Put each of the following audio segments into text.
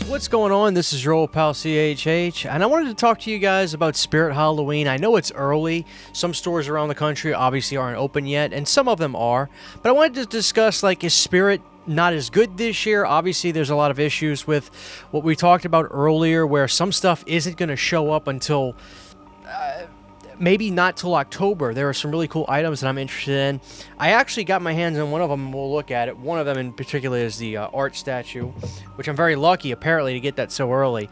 what's going on? This is your old pal CHH, and I wanted to talk to you guys about Spirit Halloween. I know it's early. Some stores around the country obviously aren't open yet, and some of them are. But I wanted to discuss, like, is Spirit not as good this year? Obviously, there's a lot of issues with what we talked about earlier, where some stuff isn't going to show up until... maybe not till October. There are some really cool items that I'm interested in. I actually got my hands on one of them, and we'll look at it. One of them in particular is the art statue, which I'm very lucky, apparently, to get that so early.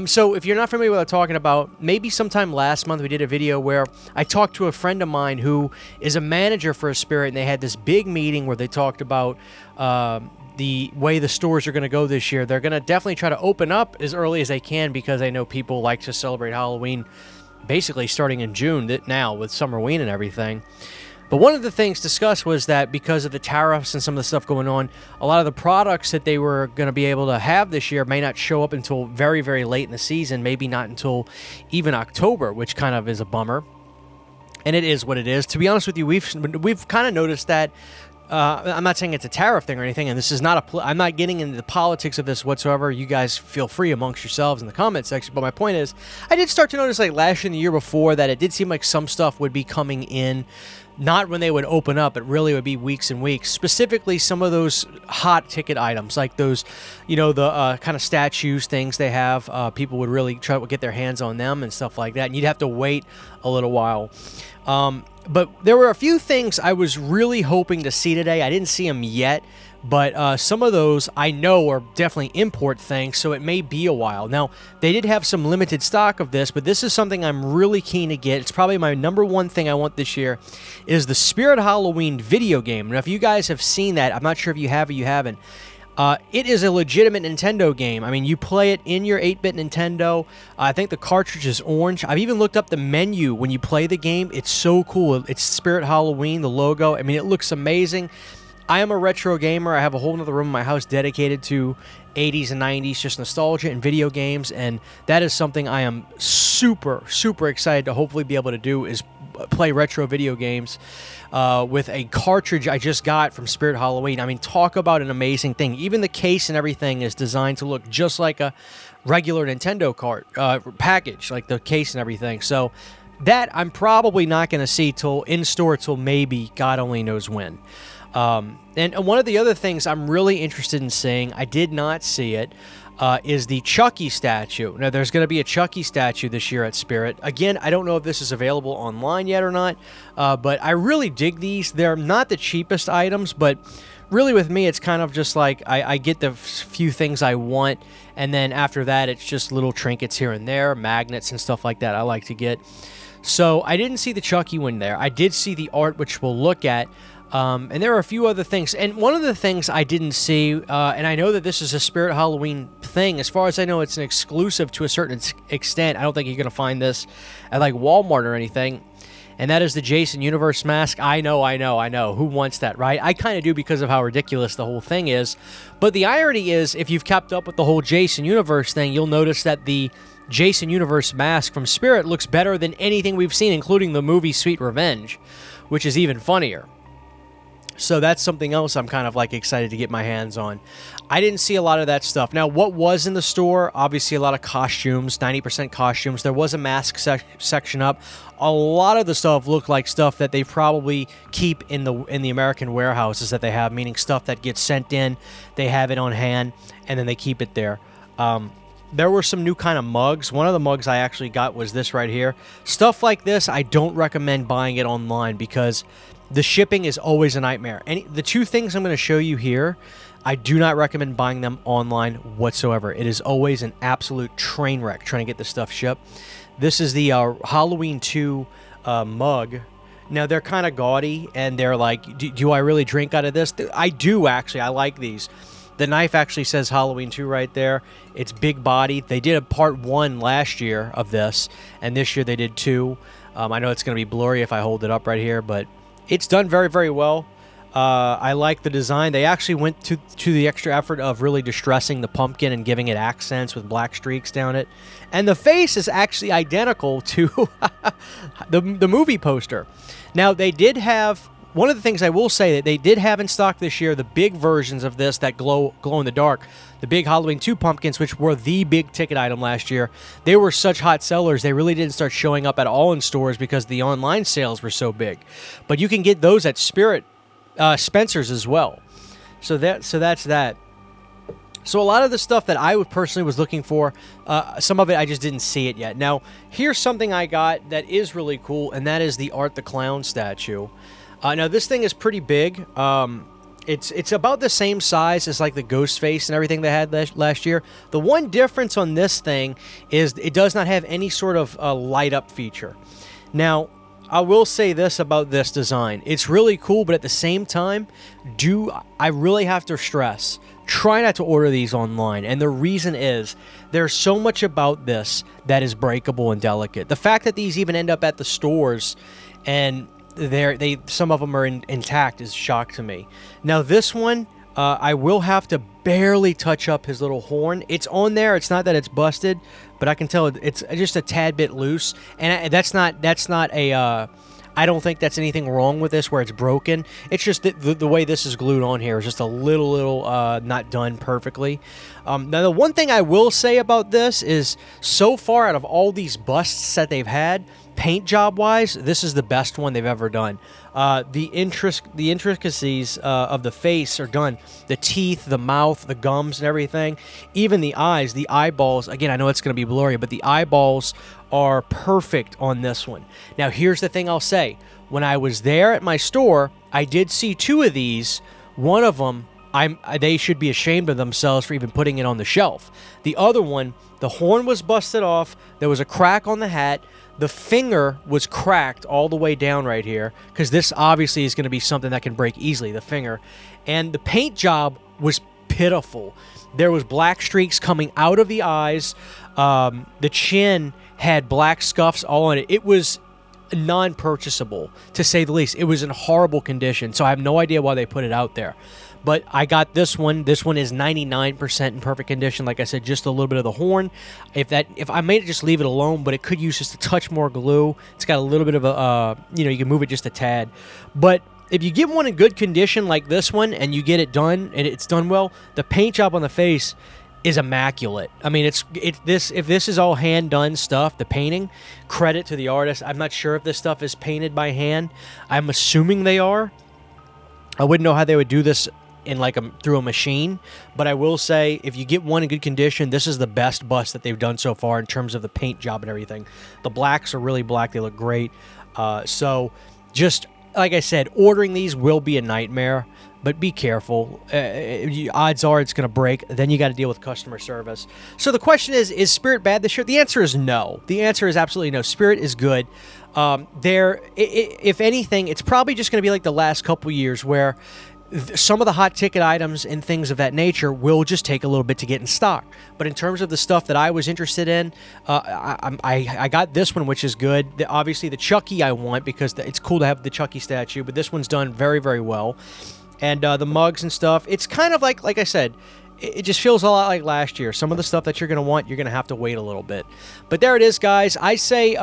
So if you're not familiar with what I'm talking about, maybe sometime last month we did a video where I talked to a friend of mine who is a manager for a Spirit, and they had this big meeting where they talked about the way the stores are going to go this year. They're going to definitely try to open up as early as they can, because I know people like to celebrate Halloween basically starting in June now with Summerween and everything. But one of the things discussed was that because of the tariffs and some of the stuff going on, a lot of the products that they were going to be able to have this year may not show up until very, very late in the season, maybe not until even October, which kind of is a bummer. And it is what it is. To be honest with you, we've kind of noticed that. I'm not saying it's a tariff thing or anything, and this is not I'm not getting into the politics of this whatsoever. You guys feel free amongst yourselves in the comment section. But my point is, I did start to notice, like last year and the year before, that it did seem like some stuff would be coming in, not when they would open up, it really would be weeks and weeks. Specifically, some of those hot ticket items, like those, you know, the kind of statues, things they have, people would really try to get their hands on them and stuff like that, and you'd have to wait a little while. But there were a few things I was really hoping to see today. I didn't see them yet, but some of those I know are definitely import things, so it may be a while. Now, they did have some limited stock of this, but this is something I'm really keen to get. It's probably my number one thing I want this year, is the Spirit Halloween video game. Now, if you guys have seen that, I'm not sure if you have or you haven't. It is a legitimate Nintendo game. I mean, you play it in your 8-bit Nintendo. I think the cartridge is orange. I've even looked up the menu when you play the game. It's so cool. It's Spirit Halloween, the logo. I mean, it looks amazing. I am a retro gamer. I have a whole other room in my house dedicated to 80s and 90s, just nostalgia and video games, and that is something I am super, super excited to hopefully be able to do, is play retro video games with a cartridge I just got from Spirit Halloween. I mean, talk about an amazing thing. Even the case and everything is designed to look just like a regular Nintendo package, like the case and everything. So that I'm probably not going to see till in-store till maybe God only knows when. And one of the other things I'm really interested in seeing, I did not see it, is the Chucky statue. Now, there's going to be a Chucky statue this year at Spirit. Again, I don't know if this is available online yet or not, but I really dig these. They're not the cheapest items, but really with me, it's kind of just like I get the few things I want, and then after that, it's just little trinkets here and there, magnets and stuff like that I like to get. So I didn't see the Chucky one there. I did see the art, which we'll look at. And there are a few other things. And one of the things I didn't see, and I know that this is a Spirit Halloween thing. As far as I know, it's an exclusive to a certain extent. I don't think you're going to find this at, like, Walmart or anything. And that is the Jason Universe mask. I know. Who wants that, right? I kind of do, because of how ridiculous the whole thing is. But the irony is, if you've kept up with the whole Jason Universe thing, you'll notice that the Jason Universe mask from Spirit looks better than anything we've seen, including the movie Sweet Revenge, which is even funnier. So that's something else I'm kind of like excited to get my hands on. I didn't see a lot of that stuff. Now, what was in the store? Obviously, a lot of costumes, 90% costumes. There was a mask section up. A lot of the stuff looked like stuff that they probably keep in the American warehouses that they have, meaning stuff that gets sent in, they have it on hand, and then they keep it there. There were some new kind of mugs. One of the mugs I actually got was this right here. Stuff like this, I don't recommend buying it online, because the shipping is always a nightmare. And the two things I'm going to show you here, I do not recommend buying them online whatsoever. It is always an absolute train wreck trying to get this stuff shipped. This is the Halloween 2 mug. Now, they're kind of gaudy, and they're like, do I really drink out of this? I do, actually. I like these. The knife actually says Halloween 2 right there. It's big body. They did a part 1 last year of this, and this year they did 2. I know it's going to be blurry if I hold it up right here, but it's done very, very well. I like the design. They actually went to the extra effort of really distressing the pumpkin and giving it accents with black streaks down it. And the face is actually identical to the movie poster. Now, they did have one of the things I will say that they did have in stock this year, the big versions of this that glow in the dark, the big Halloween 2 pumpkins, which were the big ticket item last year. They were such hot sellers, they really didn't start showing up at all in stores because the online sales were so big. But you can get those at Spencer's as well. So that's that. So a lot of the stuff that I personally was looking for, some of it I just didn't see it yet. Now, here's something I got that is really cool, and that is the Art the Clown statue. Now, this thing is pretty big. It's about the same size as like the ghost face and everything they had last year. The one difference on this thing is it does not have any sort of light up feature. Now, I will say this about this design. It's really cool, but at the same time, I really have to stress, try not to order these online. And the reason is there's so much about this that is breakable and delicate. The fact that these even end up at the stores and some of them are intact is shock to me. Now this one, I will have to barely touch up his little horn. It's on there. It's not that it's busted, but I can tell it's just a tad bit loose. And that's not a. I don't think that's anything wrong with this where it's broken. It's just that the way this is glued on here is just a little not done perfectly. Now, the one thing I will say about this is so far out of all these busts that they've had, paint job wise, this is the best one they've ever done. The intricacies of the face are done. The teeth, the mouth, the gums and everything. Even the eyes, the eyeballs. Again, I know it's going to be blurry, but the eyeballs are perfect on this one. Now, here's the thing I'll say. When I was there at my store, I did see 2 of these. One of them, they should be ashamed of themselves for even putting it on the shelf. The other one, the horn was busted off. There was a crack on the hat. The finger was cracked all the way down right here, because this obviously is going to be something that can break easily, the finger. And the paint job was pitiful. There was black streaks coming out of the eyes. The chin had black scuffs all on it. It was non-purchasable, to say the least. It was in horrible condition, so I have no idea why they put it out there. But I got this one. This one is 99% in perfect condition. Like I said, just a little bit of the horn. If I made it, just leave it alone, but it could use just a touch more glue. It's got a little bit of a, you can move it just a tad. But if you get one in good condition like this one and you get it done and it's done well, the paint job on the face is immaculate. I mean, if this is all hand done stuff, the painting, credit to the artist. I'm not sure if this stuff is painted by hand. I'm assuming they are. I wouldn't know how they would do this in through a machine, but I will say if you get one in good condition, this is the best bust that they've done so far in terms of the paint job and everything. The blacks are really black. They look great. So just like I said, ordering these will be a nightmare, but be careful. Odds are it's going to break. Then you got to deal with customer service. So the question is Spirit bad this year? The answer is no. The answer is absolutely no. Spirit is good. If anything, it's probably just going to be like the last couple years where some of the hot ticket items and things of that nature will just take a little bit to get in stock. But in terms of the stuff that I was interested in, I got this one, which is good. Obviously, the Chucky I want because it's cool to have the Chucky statue, but this one's done very, very well. And the mugs and stuff, it's kind of like I said, it just feels a lot like last year. Some of the stuff that you're going to want, you're going to have to wait a little bit. But there it is, guys. I say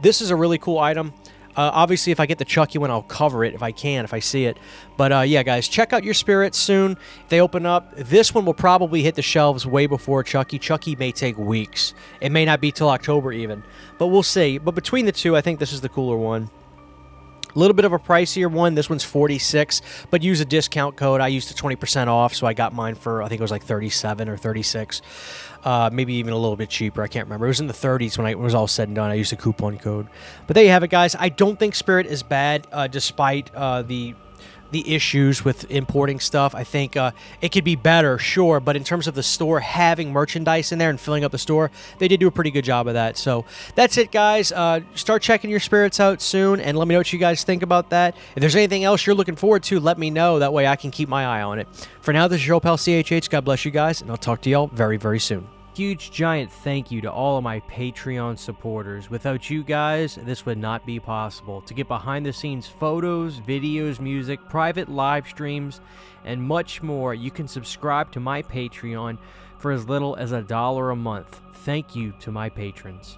this is a really cool item. Obviously, if I get the Chucky one, I'll cover it if I can, if I see it. But yeah, guys, check out your Spirits soon. If they open up, this one will probably hit the shelves way before Chucky. Chucky may take weeks. It may not be till October even. But we'll see. But between the two, I think this is the cooler one. A little bit of a pricier one. This one's $46, but use a discount code. I used a 20% off, so I got mine for, I think it was like $37 or $36. Maybe even a little bit cheaper. I can't remember. It was in the 30s when it was all said and done. I used a coupon code. But there you have it, guys. I don't think Spirit is bad, despite the issues with importing stuff. I think it could be better, sure, but in terms of the store having merchandise in there and filling up the store, they did do a pretty good job of that. So that's it, guys. Start checking your Spirits out soon, and let me know what you guys think about that. If there's anything else you're looking forward to, let me know. That way I can keep my eye on it. For now, this is your old pal CHH. God bless you guys, and I'll talk to y'all very, very soon. Huge giant thank you to all of my Patreon supporters. Without you guys, this would not be possible. To get behind the scenes photos, videos, music, private live streams, and much more, you can subscribe to my Patreon for as little as $1 a month. Thank you to my patrons.